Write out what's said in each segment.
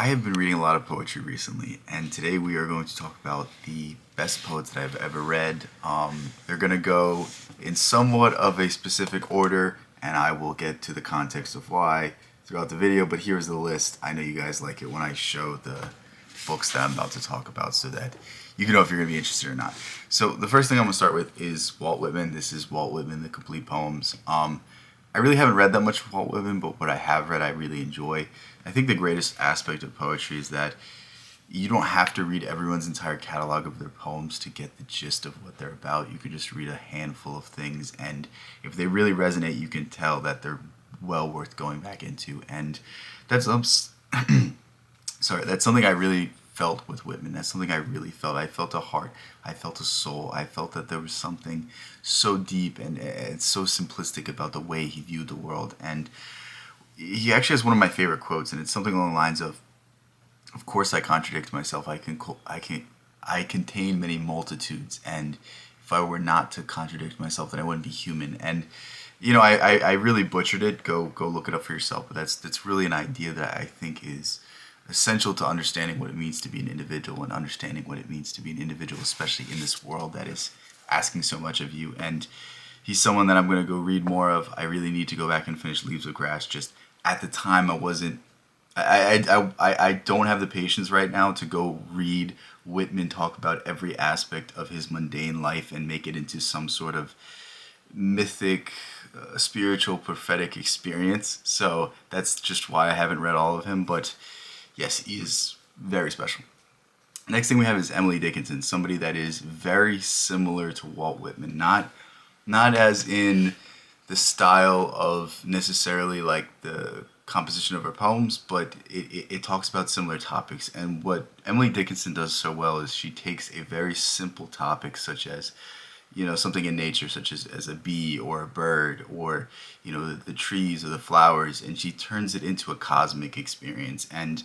I have been reading a lot of poetry recently, and today we are going to talk about the best poets that I've ever read. They're going to go in somewhat of a specific order, and I will get to the context of why throughout the video, but here's the list. I know you guys like it when I show the books that I'm about to talk about so that you can know if you're going to be interested or not. So the first thing I'm going to start with is Walt Whitman. This is Walt Whitman, The Complete Poems. I really haven't read that much of Walt Whitman, but what I have read I really enjoy. I think the greatest aspect of poetry is that you don't have to read everyone's entire catalog of their poems to get the gist of what they're about. You can just read a handful of things, and if they really resonate, you can tell that they're well worth going back into. And that's that's something I really felt with Whitman. That's something I really felt. I felt a heart. I felt a soul. I felt that there was something so deep and so simplistic about the way he viewed the world. And he actually has one of my favorite quotes, and it's something along the lines of course I contradict myself. I contain many multitudes, and if I were not to contradict myself, then I wouldn't be human. And I really butchered it. Go look it up for yourself. But that's really an idea that I think is essential to understanding what it means to be an individual and understanding what it means to be an individual, especially in this world that is asking so much of you. And he's someone that I'm going to go read more of. I really need to go back and finish Leaves of Grass. Just at the time, I wasn't. I don't have the patience right now to go read Whitman talk about every aspect of his mundane life and make it into some sort of mythic, spiritual, prophetic experience. So that's just why I haven't read all of him. But yes, he is very special. Next thing we have is Emily Dickinson, somebody that is very similar to Walt Whitman. Not as in the style of necessarily like the composition of her poems, but it talks about similar topics. And what Emily Dickinson does so well is she takes a very simple topic such as something in nature, such as a bee or a bird or the trees or the flowers, and she turns it into a cosmic experience. And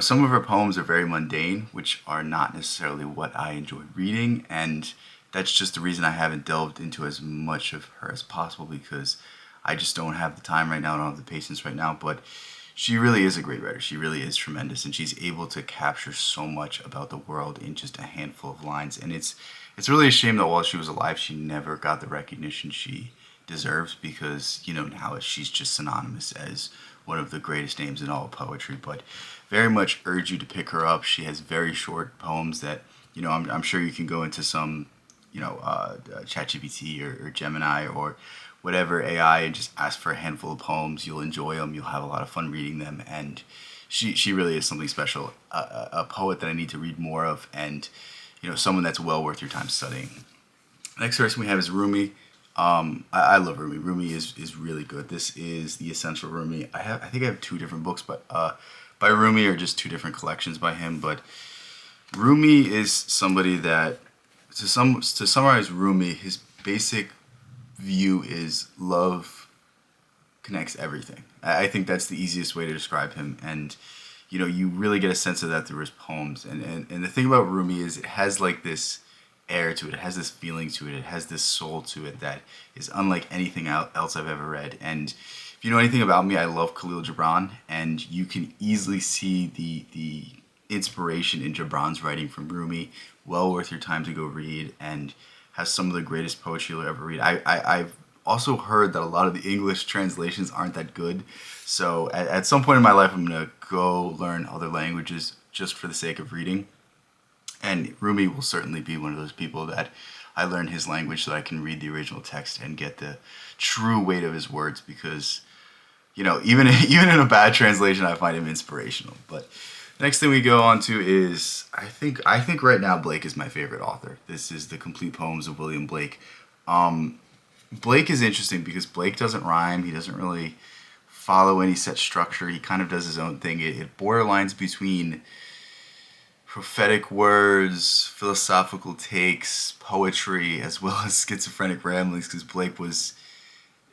some of her poems are very mundane, which are not necessarily what I enjoy reading, and that's just the reason I haven't delved into as much of her as possible, because I just don't have the time right now. I don't have the patience right now. But she really is a great writer. She really is tremendous, and she's able to capture so much about the world in just a handful of lines. And it's really a shame that while she was alive, she never got the recognition she deserves, because now she's just synonymous as one of the greatest names in all of poetry. But very much urge you to pick her up. She has very short poems that I'm sure you can go into some ChatGPT or Gemini or whatever AI and just ask for a handful of poems. You'll enjoy them. You'll have a lot of fun reading them. And she really is something special. A poet that I need to read more of, and someone that's well worth your time studying. Next person we have is Rumi. I love Rumi. Rumi is really good. This is The Essential Rumi. I think I have two different books, but by Rumi, or just two different collections by him. But Rumi is somebody that, to summarize Rumi, his basic view is love connects everything. I think that's the easiest way to describe him. And you really get a sense of that through his poems. And the thing about Rumi is it has like this air to it. It has this feeling to it. It has this soul to it that is unlike anything else I've ever read. And if you know anything about me, I love Khalil Gibran, and you can easily see the inspiration in Gibran's writing from Rumi. Well worth your time to go read, and has some of the greatest poetry you'll ever read. I've also heard that a lot of the English translations aren't that good. So at some point in my life, I'm going to go learn other languages just for the sake of reading. And Rumi will certainly be one of those people that I learn his language so that I can read the original text and get the true weight of his words, because even in a bad translation, I find him inspirational. But the next thing we go on to is, I think right now Blake is my favorite author. This is The Complete Poems of William Blake. Blake is interesting because Blake doesn't rhyme. He doesn't really follow any set structure. He kind of does his own thing. It borderlines between prophetic words, philosophical takes, poetry, as well as schizophrenic ramblings, because Blake was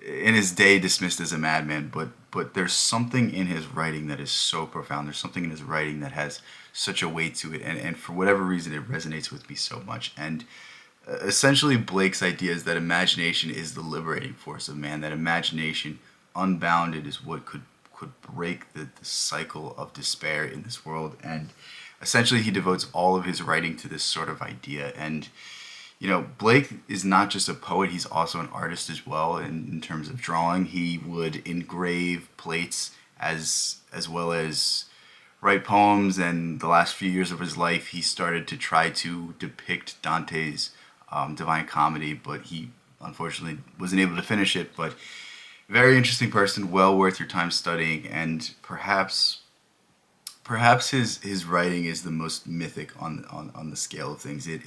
in his day dismissed as a madman, but there's something in his writing that is so profound. There's something in his writing that has such a weight to it, and for whatever reason it resonates with me so much. And essentially Blake's idea is that imagination is the liberating force of man, that imagination unbounded is what could could break the cycle of despair in this world. And essentially, he devotes all of his writing to this sort of idea. And Blake is not just a poet, he's also an artist as well in terms of drawing. He would engrave plates as well as write poems, and the last few years of his life he started to try to depict Dante's Divine Comedy, but he unfortunately wasn't able to finish it. But very interesting person, well worth your time studying, and perhaps his writing is the most mythic on the scale of things. It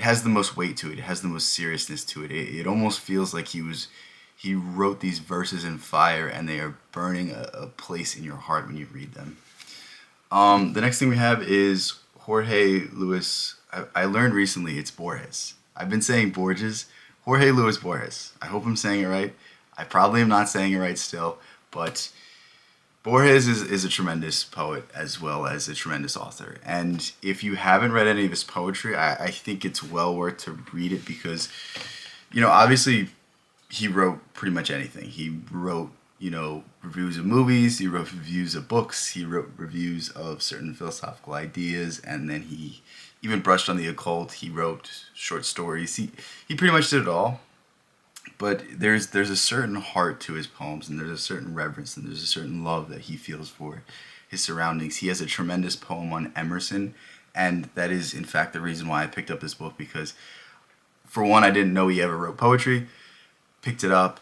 has the most weight to it. It has the most seriousness to it. It almost feels like he wrote these verses in fire, and they are burning a place in your heart when you read them. The next thing we have is Jorge Luis. I learned recently it's Borges. I've been saying Borges. Jorge Luis Borges. I hope I'm saying it right. I probably am not saying it right still, but Borges is a tremendous poet as well as a tremendous author. And if you haven't read any of his poetry, I think it's well worth to read it because, obviously he wrote pretty much anything. He wrote, reviews of movies, he wrote reviews of books, he wrote reviews of certain philosophical ideas, and then he even brushed on the occult. He wrote short stories. He pretty much did it all. But there's a certain heart to his poems, and there's a certain reverence, and there's a certain love that he feels for his surroundings. He has a tremendous poem on Emerson, and that is, in fact, the reason why I picked up this book, because, for one, I didn't know he ever wrote poetry. Picked it up,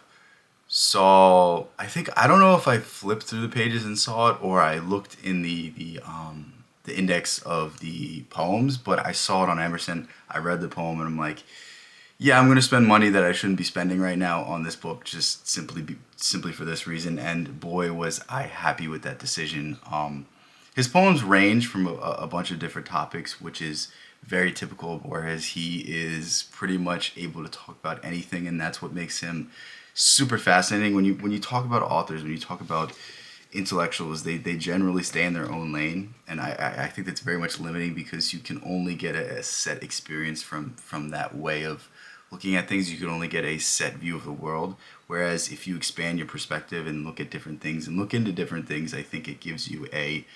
I don't know if I flipped through the pages and saw it, or I looked in the index of the poems, but I saw it on Emerson. I read the poem, and I'm like, yeah, I'm going to spend money that I shouldn't be spending right now on this book, just simply for this reason. And boy, was I happy with that decision. His poems range from a bunch of different topics, which is very typical of Borges. He is pretty much able to talk about anything, and that's what makes him super fascinating. When you talk about authors, when you talk about intellectuals, they generally stay in their own lane, and I think that's very much limiting because you can only get a set experience from that way of looking at things. You can only get a set view of the world, whereas if you expand your perspective and look at different things and look into different things, I think it gives you a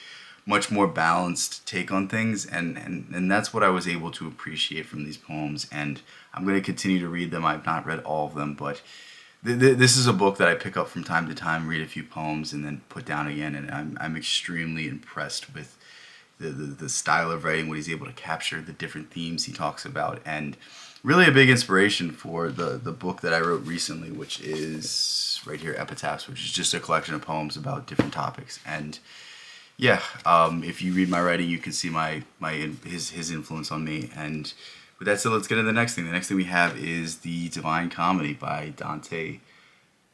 much more balanced take on things, and that's what I was able to appreciate from these poems, and I'm going to continue to read them. I've not read all of them, but this is a book that I pick up from time to time, read a few poems, and then put down again, and I'm extremely impressed with the style of writing, what he's able to capture, the different themes he talks about, and really a big inspiration for the book that I wrote recently, which is right here, Epitaphs, which is just a collection of poems about different topics. And yeah, if you read my writing, you can see his influence on me. And with that said, let's get into the next thing. The next thing we have is the Divine Comedy by Dante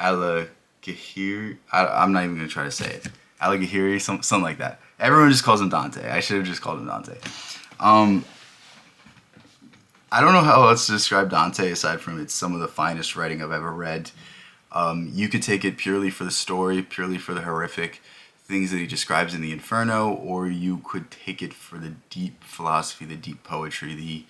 Alighieri. I'm not even going to try to say it. Alighieri, something like that. Everyone just calls him Dante. I should have just called him Dante. I don't know how else to describe Dante aside from it's some of the finest writing I've ever read. You could take it purely for the story, purely for the horrific things that he describes in the Inferno, or you could take it for the deep philosophy, the deep poetry, the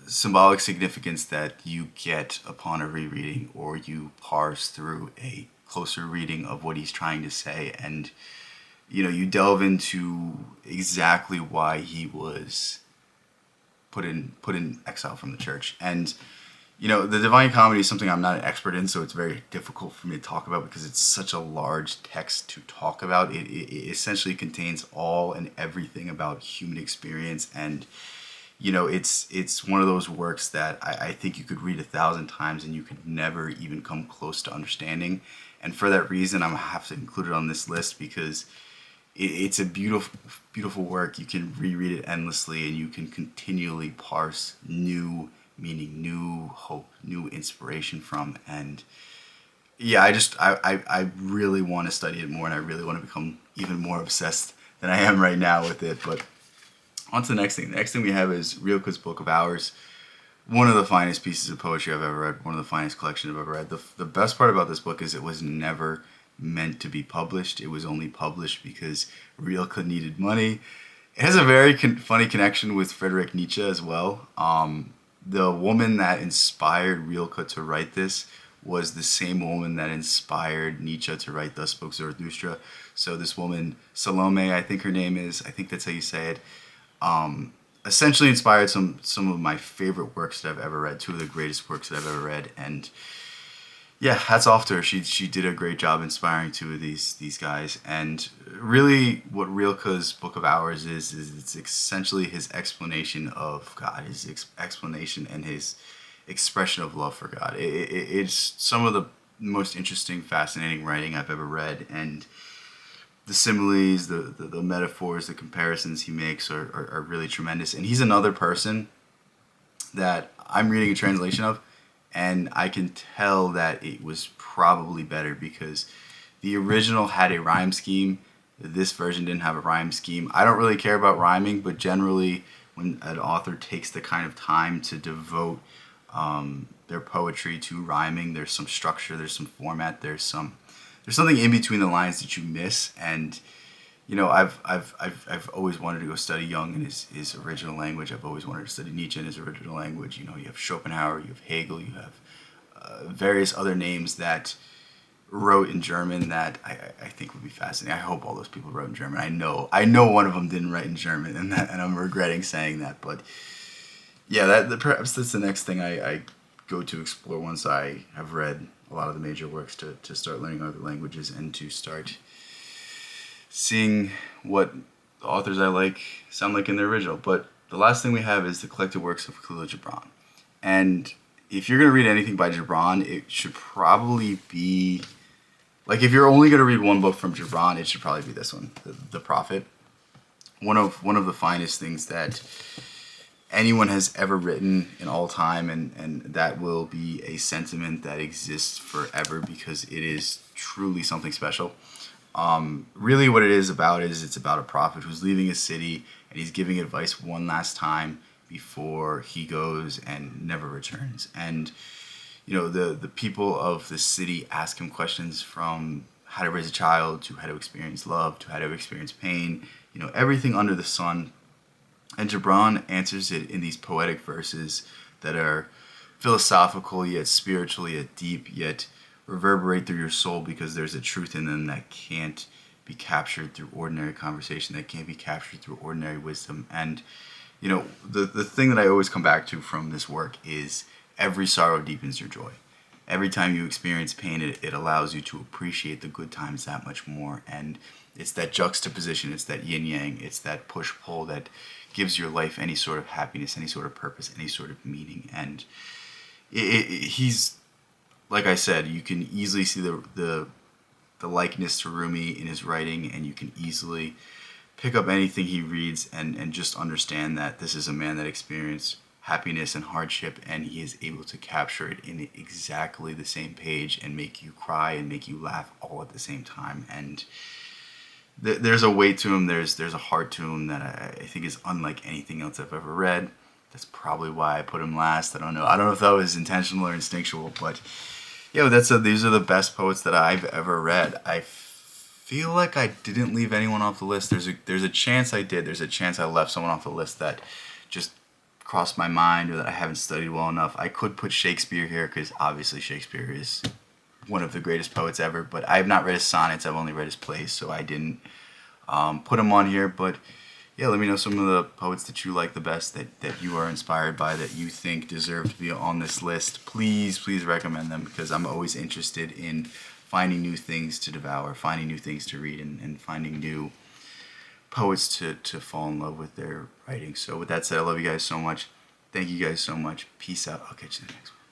symbolic significance that you get upon a rereading, or you parse through a closer reading of what he's trying to say, and you delve into exactly why he was put in exile from the church. And the Divine Comedy is something I'm not an expert in, so it's very difficult for me to talk about because it's such a large text to talk about. It essentially contains all and everything about human experience, and it's one of those works that I think you could read 1,000 times and you could never even come close to understanding. And for that reason, I'm gonna have to include it on this list because it's a beautiful, beautiful work. You can reread it endlessly, and you can continually parse new meaning, new hope, new inspiration from. And yeah, I really want to study it more, and I really want to become even more obsessed than I am right now with it. But on to the next thing. The next thing we have is Rilke's Book of Hours. One of the finest pieces of poetry I've ever read, one of the finest collections I've ever read. The best part about this book is it was never meant to be published. It was only published because Rilke needed money. It has a very funny connection with Friedrich Nietzsche as well. The woman that inspired Rilke to write this was the same woman that inspired Nietzsche to write Thus Spoke Zarathustra. So this woman, Salome, I think her name is, I think that's how you say it, essentially inspired some of my favorite works that I've ever read, two of the greatest works that I've ever read. And yeah, hats off to her. She did a great job inspiring two of these guys. And really, what Rilke's Book of Hours is it's essentially his explanation of God, his explanation and his expression of love for God. It's some of the most interesting, fascinating writing I've ever read, and the similes, the metaphors, the comparisons he makes are really tremendous. And he's another person that I'm reading a translation of, and I can tell that it was probably better because the original had a rhyme scheme. This version didn't have a rhyme scheme. I don't really care about rhyming, but generally when an author takes the kind of time to devote their poetry to rhyming, there's some structure, there's some format, there's something in between the lines that you miss. And you know, I've always wanted to go study Jung in his original language. I've always wanted to study Nietzsche in his original language. You know, you have Schopenhauer, you have Hegel, you have various other names that wrote in German that I think would be fascinating. I hope all those people wrote in German. I know one of them didn't write in German, and I'm regretting saying that. But yeah, perhaps that's the next thing I go to explore once I have read a lot of the major works, to start learning other languages and to start seeing what the authors I like sound like in their original. But the last thing we have is the collected works of Khalil Gibran. And if you're going to read anything by Gibran, it should probably be, like, if you're only going to read one book from Gibran, it should probably be this one, The Prophet. One of the finest things that anyone has ever written in all time, and that will be a sentiment that exists forever because it is truly something special. Really what it is it's about a prophet who's leaving a city and he's giving advice one last time before he goes and never returns. And you know, the people of the city ask him questions from how to raise a child to how to experience love to how to experience pain, you know, everything under the sun. And Gibran answers it in these poetic verses that are philosophical yet spiritual yet deep yet reverberate through your soul because there's a truth in them that can't be captured through ordinary conversation, that can't be captured through ordinary wisdom. And you know, the thing that I always come back to from this work is every sorrow deepens your joy. Every time you experience pain, it allows you to appreciate the good times that much more. And it's that juxtaposition, it's that yin yang, it's that push pull that gives your life any sort of happiness, any sort of purpose, any sort of meaning. And he's, like I said, you can easily see the likeness to Rumi in his writing, and you can easily pick up anything he reads and just understand that this is a man that experienced happiness and hardship, and he is able to capture it in exactly the same page and make you cry and make you laugh all at the same time. And there's a weight to him, there's a heart to him that I think is unlike anything else I've ever read. That's probably why I put him last. I don't know if that was intentional or instinctual, but yeah, these are the best poets that I've ever read. I feel like I didn't leave anyone off the list. There's a chance I did. There's a chance I left someone off the list that just crossed my mind or that I haven't studied well enough. I could put Shakespeare here because obviously Shakespeare is one of the greatest poets ever, but I have not read his sonnets. I've only read his plays, so I didn't put him on here. But yeah, let me know some of the poets that you like the best, that you are inspired by, that you think deserve to be on this list. Please recommend them, because I'm always interested in finding new things to devour, finding new things to read, and finding new poets to fall in love with their writing. So with that said, I love you guys so much. Thank you guys so much. Peace out. I'll catch you in the next one.